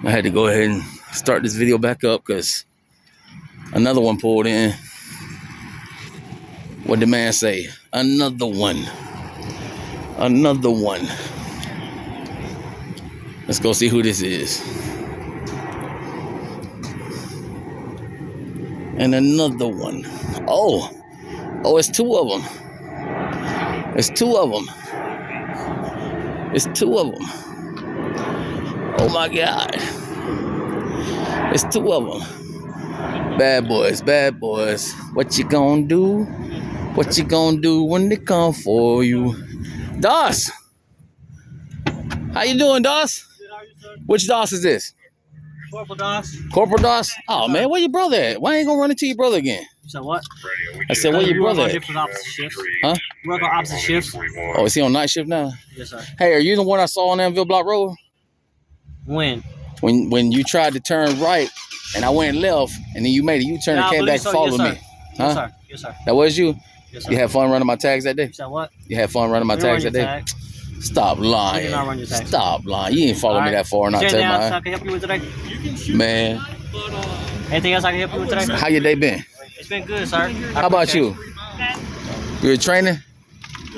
I had to go ahead and start this video back up because another one pulled in. What did the man say? Another one. Another one. Let's go see who this is. And another one. Oh, it's two of them. It's two of them. It's two of them. Oh my God. It's two of them. Bad boys, bad boys. What you gonna do? What you gonna do when they come for you? Doss! How you doing, Doss? Which Doss is this? Corporal Doss. Corporal Doss? Oh man, where your brother at? Why ain't gonna run into your brother again? You said what? I said, where your brother at? Different opposite shifts. Huh? We work on opposite shifts. Oh, is he on night shift now? Yes, sir. Hey, are you the one I saw on Anvil Block Road? When? When you tried to turn right and I went left and then you made a U-turn and came back and followed me. Huh? Yes, sir. Yes, sir. That was you? Yes, sir. You had fun running my tags that day? You said what? You had fun running my tags that day? Tag. Stop lying. I did not run your tags. Stop lying. You ain't followed me that far and I tell you I can help you with today? Man. Anything else I can help you with today? How your day been? It's been good, sir. How about you? You training?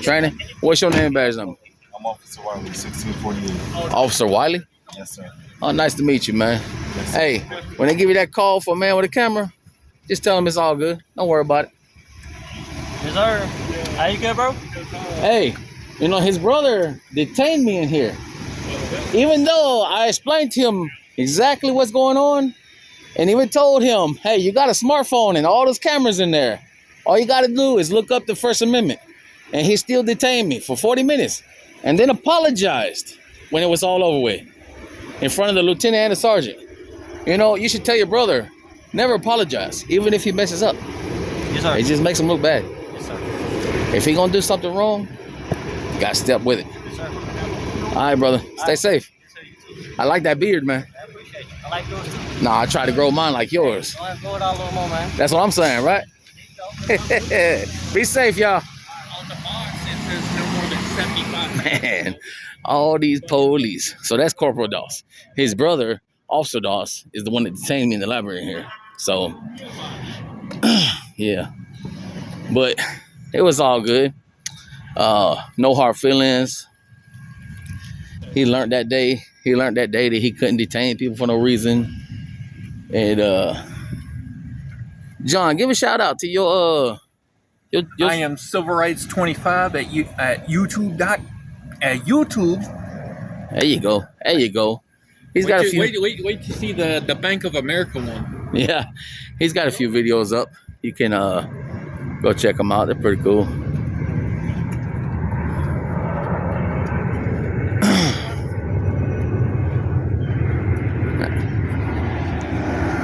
Training? What's your name badge number? I'm Officer Wiley, 1648. Officer Wiley? Yes, sir. Oh, nice to meet you, man. Yes, Hey, when they give you that call for a man with a camera, just tell him it's all good. Don't worry about it. Yes, sir. How you good, bro? Hey, you know, his brother detained me in here. Even though I explained to him exactly what's going on, and even told him, hey, you got a smartphone and all those cameras in there. All you got to do is look up the First Amendment. And he still detained me for 40 minutes and then apologized when it was all over with in front of the lieutenant and the sergeant. You know, you should tell your brother, never apologize, even if he messes up. Yes, sir. It just makes him look bad. Yes, sir. If he gonna do something wrong, you gotta step with it. Yes, sir. All right, brother. Stay safe. Yes, sir. You too. I like that beard, man. I appreciate you. I like yours too. Nah, I try to grow mine like yours. I'll grow it out a little more, man. That's what I'm saying, right? Be safe, y'all. On the box, it says no more than 75. Man, all these police. So that's Corporal Doss. His brother, Officer Doss, is the one that detained me in the library here. So, yeah. But it was all good. No hard feelings. He learned that day. He learned that day that he couldn't detain people for no reason. And John, give a shout out to your I am Civil Rights 25 at YouTube. YouTube. There you go. There you go. He's got a few. Wait to see the Bank of America one. Yeah, he's got a few videos up. You can go check them out. They're pretty cool.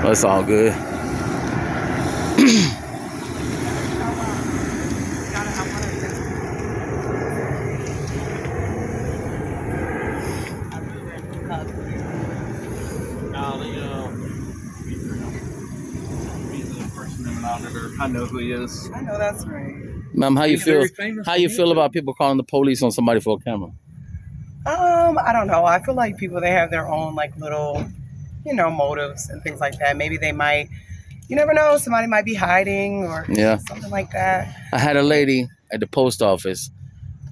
Well, it's all good. I know who he is. I know that's right. Ma'am, how you He's feel? very famous How on you feel YouTube. about people calling the police on somebody for a camera? I don't know. I feel like people, they have their own like little, motives and things like that. Maybe they might, you never know, somebody might be hiding or something like that. I had a lady at the post office.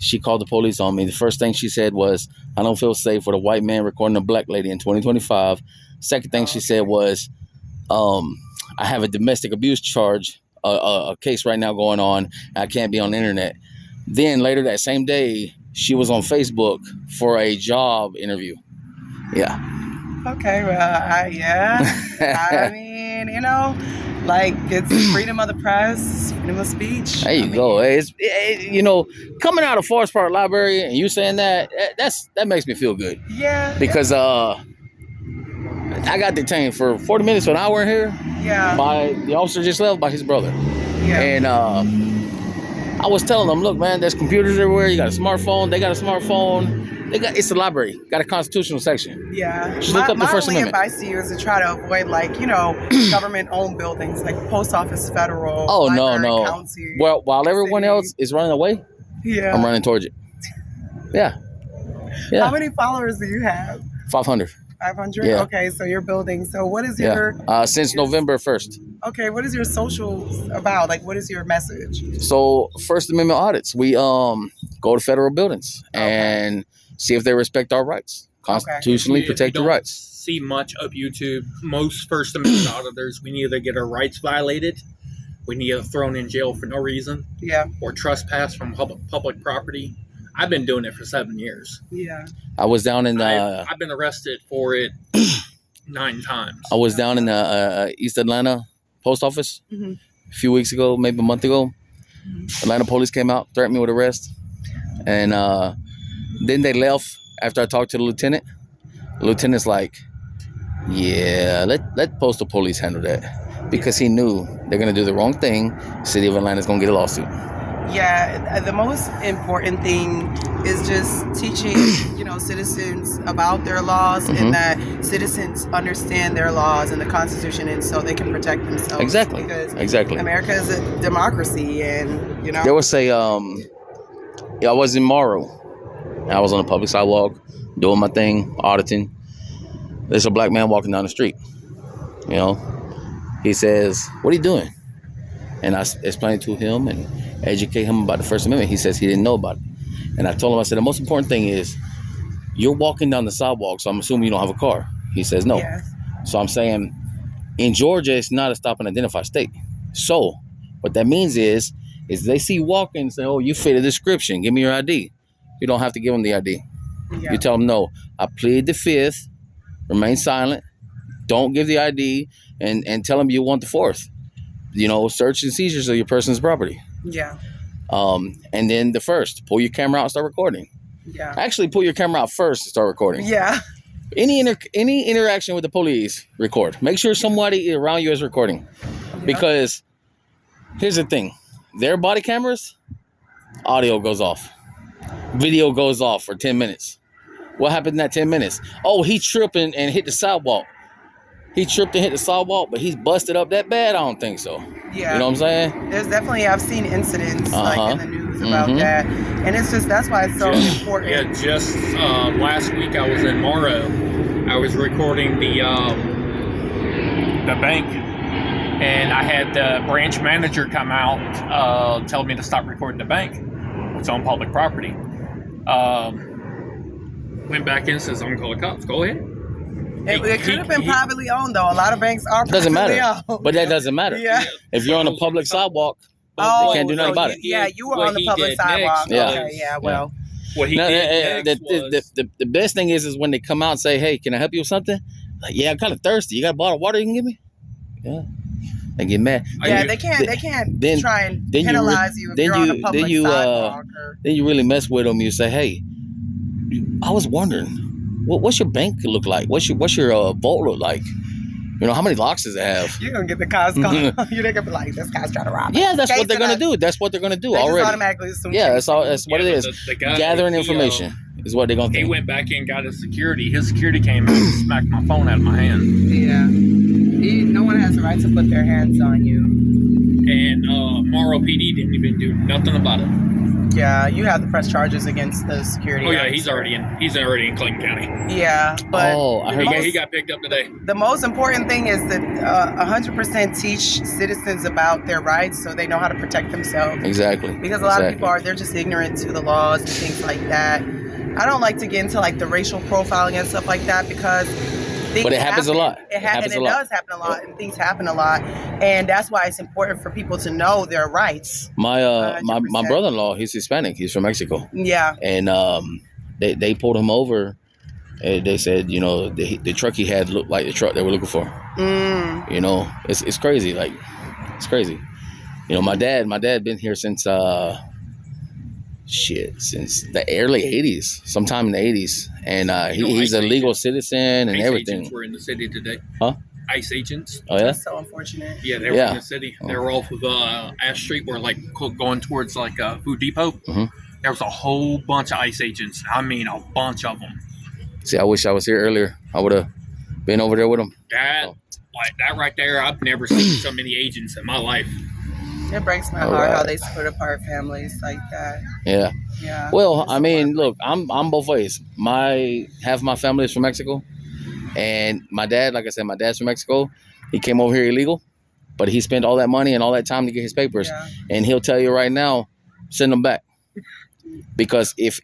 She called the police on me. The first thing she said was, I don't feel safe with a white man recording a black lady in 2025. Second thing she said was, I have a domestic abuse charge, a case right now going on. I can't be on the internet. Then later that same day, she was on Facebook for a job interview. Yeah. Okay, well, yeah. I mean, like it's freedom of the press, freedom of speech. There you go. Hey, coming out of Forest Park Library and you saying that makes me feel good. Yeah. Because I got detained for 40 minutes to an hour in here. Yeah. By the officer just left by his brother. Yeah. And I was telling them, look, man, there's computers everywhere. You got a smartphone. They got a smartphone. It's a library. Got a constitutional section. Yeah. Just look up the First only Amendment. advice to you is to try to avoid, government-owned buildings, like post office, federal. Oh, library, no. county, Well, while everyone city. else is running away, Yeah. I'm running towards it. Yeah. How many followers do you have? 500. 500? Yeah. Okay, so you're building. So what is Yeah. your Since November 1st. okay, what is your socials about? Like what is your message? So First Amendment audits, we go to federal buildings and see if they respect our rights. Constitutionally If you protect the don't rights. see much of YouTube, most First Amendment auditors, we either get our rights violated, we need thrown in jail for no reason, Yeah. or trespass from public property. I've been doing it for 7 years. Yeah. I was down in I've been arrested for it 9 times. I was down in the East Atlanta post office Mhm. a few weeks ago, maybe a month ago. Atlanta police came out, threatened me with arrest, and then they left after I talked to the lieutenant. The lieutenant's like, "Yeah, let postal police handle that," because he knew they're gonna do the wrong thing. City of Atlanta's gonna get a lawsuit. Yeah, the most important thing is just teaching, citizens about their laws Mhm. and that citizens understand their laws and the Constitution, and so they can protect themselves. Exactly. Because Exactly. America is a democracy, and There was a I was in Morrow. I was on a public sidewalk doing my thing, auditing. There's a black man walking down the street. He says, "What are you doing?" And I explained to him and educate him about the First Amendment. He says he didn't know about it. And I told him, I said, the most important thing is you're walking down the sidewalk, so I'm assuming you don't have a car. He says no. Yes. So I'm saying in Georgia, it's not a stop and identify state. So what that means is they see you walking and say, "Oh, you fit a description. Give me your ID." You don't have to give them the ID. Yeah. You tell them, "No, I plead the fifth, remain silent, don't give the ID, and tell them you want the fourth. Search and seizures of your person's property." Yeah. And then the first, pull your camera out and start recording. Yeah. Actually, pull your camera out first and start recording. Yeah. Any interaction with the police, record. Make sure somebody around you is recording. Because here's the thing. Their body cameras, audio goes off. Video goes off for 10 minutes. What happened in that 10 minutes? Oh, he tripped and hit the sidewalk. He tripped and hit the sidewalk, but he's busted up that bad? I don't think so. Yeah. You know what I'm saying? There's definitely, I've seen incidents like in the news about Mhm. that. And it's just, that's why it's so important. Yeah, just last week I was in Morrow. I was recording the bank, and I had the branch manager come out, tell me to stop recording the bank. It's on public property. Went back in, says, "I'm gonna call the cops." Go ahead. It could have been privately owned, though. A lot of banks are Doesn't privately matter. owned. But that doesn't matter. Yeah. If you're on a public sidewalk, Oh, they can't do nothing about it. Yeah, you were What on the he public did sidewalk. next Yeah. Okay, yeah, well. What he No, did next was, the best thing is when they come out and say, "Hey, can I help you with something?" Like, "Yeah, I'm kind of thirsty. You got a bottle of water you can give me?" Yeah. They get mad. Yeah, they can't then- try and then you penalize you if then you're on you- a public then you, sidewalk. Or, Then you really mess with them. You say, "Hey, I was wondering, what's your bank look like? What's your vault look like? How many locks does it have?" you're going to get the cops called. You're going to be like, this guy's trying to rob me. Yeah, that's what Chasing they're gonna us. do. That's what they're gonna do They just already. automatically assume Yeah, that's all. chasing. That's what Yeah, it but is. the guy, Gathering he, information is what they're gonna He think. went back in, got his security. His security came out and smacked my phone out of my hand. Yeah. No one has the right to put their hands on you. And Morrow PD didn't even do nothing about it. Yeah, you have to press charges against the security. Oh yeah, officer. he's already in Clayton County. Yeah, but Oh, I heard. He got picked up today. the most important thing is that 100% teach citizens about their rights so they know how to protect themselves. Exactly. Because a lot of people they're just ignorant to the laws and things like that. I don't like to get into like the racial profiling and stuff like that because But it happens a lot. It happens. It does happen a lot, and things happen a lot, and that's why it's important for people to know their rights. My 100%. brother-in-law, he's Hispanic. He's from Mexico, Yeah. and they pulled him over. And they said, the truck he had looked like the truck they were looking for. It's crazy. Like, it's crazy. My dad been here since since the early 80s, sometime in the 80s. And he's a legal citizen and ICE everything. agents were in the city today. Huh? ICE agents. Oh, yeah? That's so unfortunate. Yeah, they were in the city. They were off of Ash Street, where going towards like Food Depot. Mhm. There was a whole bunch of ICE agents. I mean, a bunch of them. See, I wish I was here earlier. I would have been over there with him. That right there, I've never seen so many agents in my life. It breaks my All heart how right. they split apart families like that. Yeah. Yeah. Well, It's I mean, horrible. look, I'm both ways. Half my family is from Mexico, And my dad, like I said, my dad's from Mexico. He came over here illegal, but he spent all that money and all that time to get his papers. Yeah. And he'll tell you right now, send them back. Because if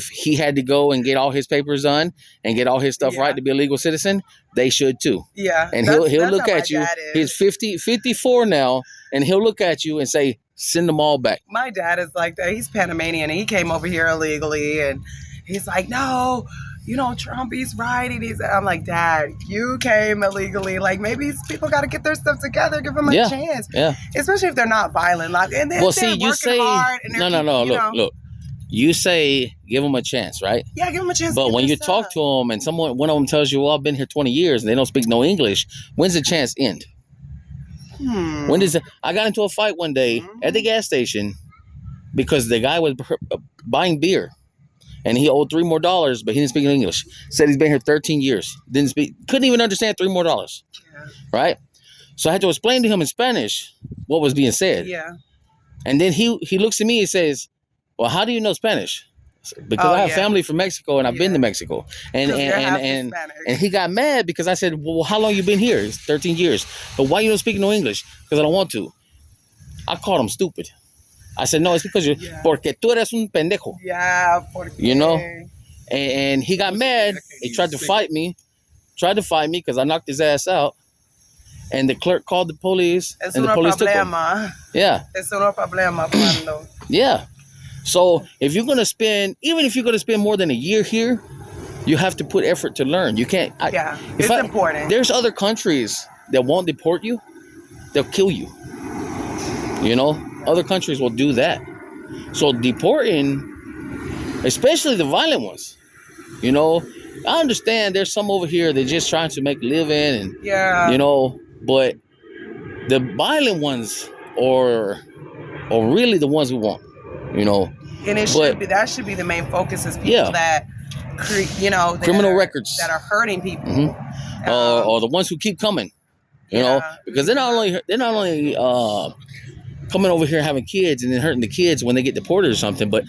he had to go and get all his papers done and get all his stuff right to be a legal citizen, they should too. Yeah. And he'll look at you. He's 54 now, and he'll look at you and say, send them all back. My dad is like that. He's Panamanian, and he came over here illegally, and he's like, no, you know, Trump, he's right. I'm like, Dad, you came illegally. Like, maybe these people got to get their stuff together. Give them a chance. Yeah. Especially if they're not violent. Like, and then you say, hard and no. Look. You say, give them a chance, right? Yeah, give them a chance. But when you talk to them and one of them tells you, well, I've been here 20 years and they don't speak no English, when's the chance end? When does I got into a fight one day at the gas station because the guy was buying beer and he owed $3 more, but he didn't speak English. Said he's been here 13 years. Couldn't even understand $3 more. Yeah. Right? So I had to explain to him in Spanish what was being said. Yeah. And then he looks at me and says, well, how do you know Spanish? Because I have family from Mexico and I've been to Mexico. And he got mad because I said, well, how long you been here? It's 13 years. But why you don't speak no English? Because I don't want to. I called him stupid. I said, no, it's because you're, porque tú eres un pendejo. Yeah, you know? And he got mad. He tried to fight me because I knocked his ass out. And the clerk called the police. And the police took him. Yeah. Eso no problema cuando. Yeah. So if you're gonna spend more than a year here, you have to put effort to learn. You can't. It's important. There's other countries that won't deport you; they'll kill you. You know, other countries will do that. So deporting, especially the violent ones. You know, I understand there's some over here they're just trying to make a living, and you know, but the violent ones are really the ones we want. You know, and that should be the main focus is people that criminal records that are hurting people, or the ones who keep coming. You know, because they're not only coming over here having kids and then hurting the kids when they get deported or something, but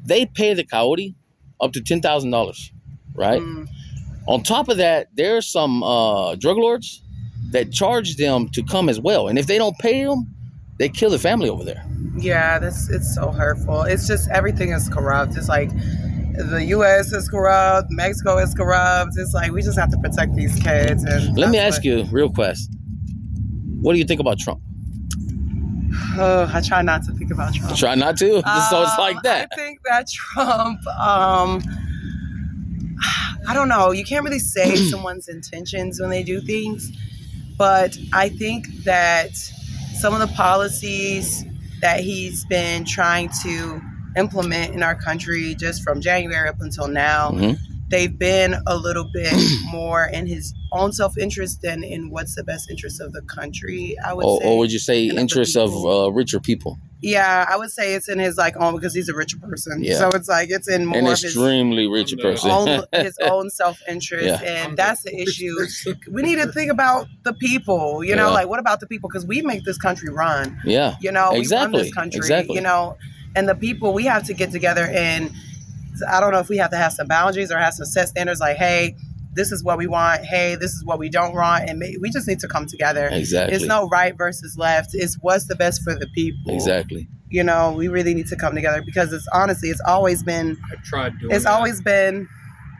they pay the coyote up to $10,000, right? On top of that, there's some drug lords that charge them to come as well, and if they don't pay them, they kill the family over there. Yeah, it's so hurtful. It's just everything is corrupt. It's like the U.S. is corrupt, Mexico is corrupt. It's like we just have to protect these kids. And let me ask you real fast. What do you think about Trump? I try not to think about Trump. Try not to? So it's like that. I think that Trump, I don't know. You can't really say someone's intentions when they do things. But I think that some of the policies that he's been trying to implement in our country just from January up until now, they've been a little bit more in his own self-interest than in what's the best interest of the country, I would say. Or would you say interest of richer people? Yeah, I would say it's in his own because he's a richer person. Yeah. So it's like it's in more an of extremely rich person. His own self-interest. And that's the issue. We need to think about the people, you know, like what about the people? Because we make this country run. Yeah. You know, we run this country, you know, and the people, we have to get together and I don't know if we have to have some boundaries or have some set standards like, hey, this is what we want. Hey, this is what we don't want. And we just need to come together. Exactly. It's no right versus left. It's what's the best for the people. Exactly. You know, we really need to come together because it's always been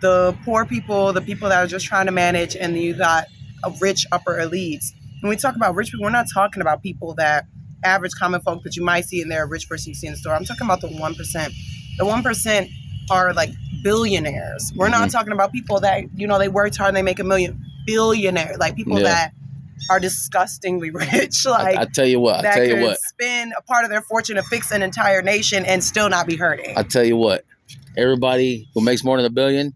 the poor people, the people that are just trying to manage, and then you got a rich upper elites. When we talk about rich people, we're not talking about people that average common folk that you might see in there, a rich person you see in the store. I'm talking about the 1%. The 1% are like billionaires. We're not talking about people that, you know, they worked hard and they make $1 million. Billionaire, like people that are disgustingly rich. Like I tell you what, spend a part of their fortune to fix an entire nation and still not be hurting. I tell you what, everybody who makes more than $1 billion,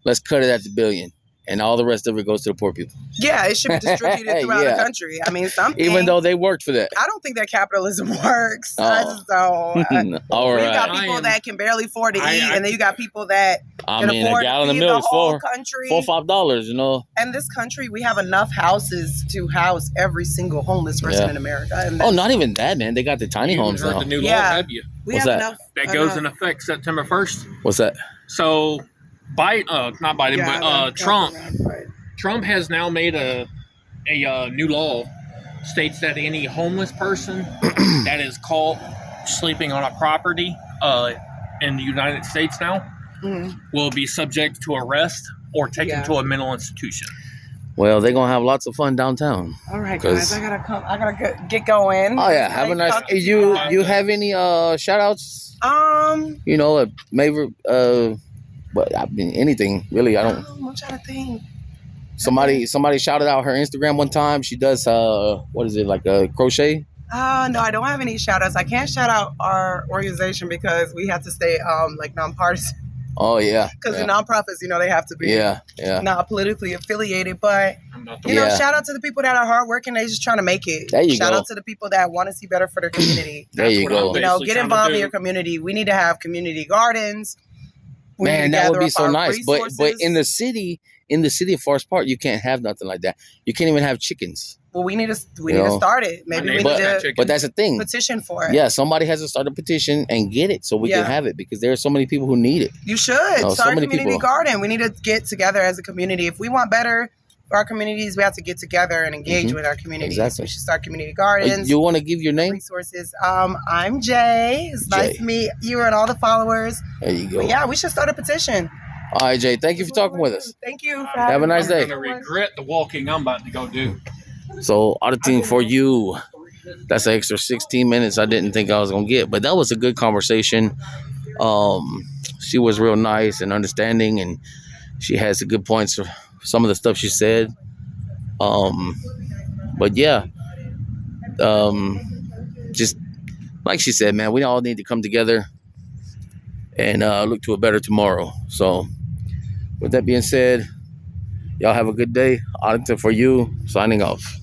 let's cut it at the $1 billion. And all the rest of it goes to the poor people. Yeah, it should be distributed throughout the country. I mean, even though they worked for that. I don't think that capitalism works. I just don't. All right. You got people that can barely afford to eat, and then you got people that can afford a gallon to of feed milk the whole $4 country. $4 or $5, you know. And this country, we have enough houses to house every single homeless person in America. And not even that, man. They got the tiny homes now. The new law, have you? What's that? That goes in effect September 1st. What's that? So, Trump Trump has now made a new law states that any homeless person that is caught sleeping on a property in the United States now will be subject to arrest or taken to a mental institution. Well, they're gonna have lots of fun downtown. All right, guys, I gotta get going. Oh yeah, have a nice. You have any shout outs? You know, maybe but I mean anything really. I don't. I'm trying to think. Somebody shouted out her Instagram one time. She does what is it, like a crochet? No, I don't have any shout outs. I can't shout out our organization because we have to stay like nonpartisan. Oh yeah. Because the nonprofits, you know, they have to be not politically affiliated. But you know, shout out to the people that are hardworking. They just trying to make it. There you shout go. out to the people that want to see better for their community. There you go. You know, get involved in your community. We need to have community gardens. Man, that would be so nice. But in the city of Forest Park, you can't have nothing like that. You can't even have chickens. Well, we need to start it. Maybe we need to but that's the thing. Petition for it. Yeah, somebody has to start a petition and get it so we can have it, because there are so many people who need it. You should start a community garden. We need to get together as a community. If we want better for our communities, we have to get together and engage with our communities. Exactly. We should start community gardens. You want to give your name? Resources. I'm Jay. It's nice to meet you and all the followers. There you go. But yeah, we should start a petition. All right, Jay. Thank you for talking with us. Thank you. Have a nice day. I'm going to regret the walking I'm about to go do. So, auditing for you, that's an extra 16 minutes I didn't think I was going to get. But that was a good conversation. She was real nice and understanding, and she has some good points for some of the stuff she said. But yeah, just like she said, man, we all need to come together and look to a better tomorrow. So, with that being said, y'all have a good day. Auditing for you, signing off.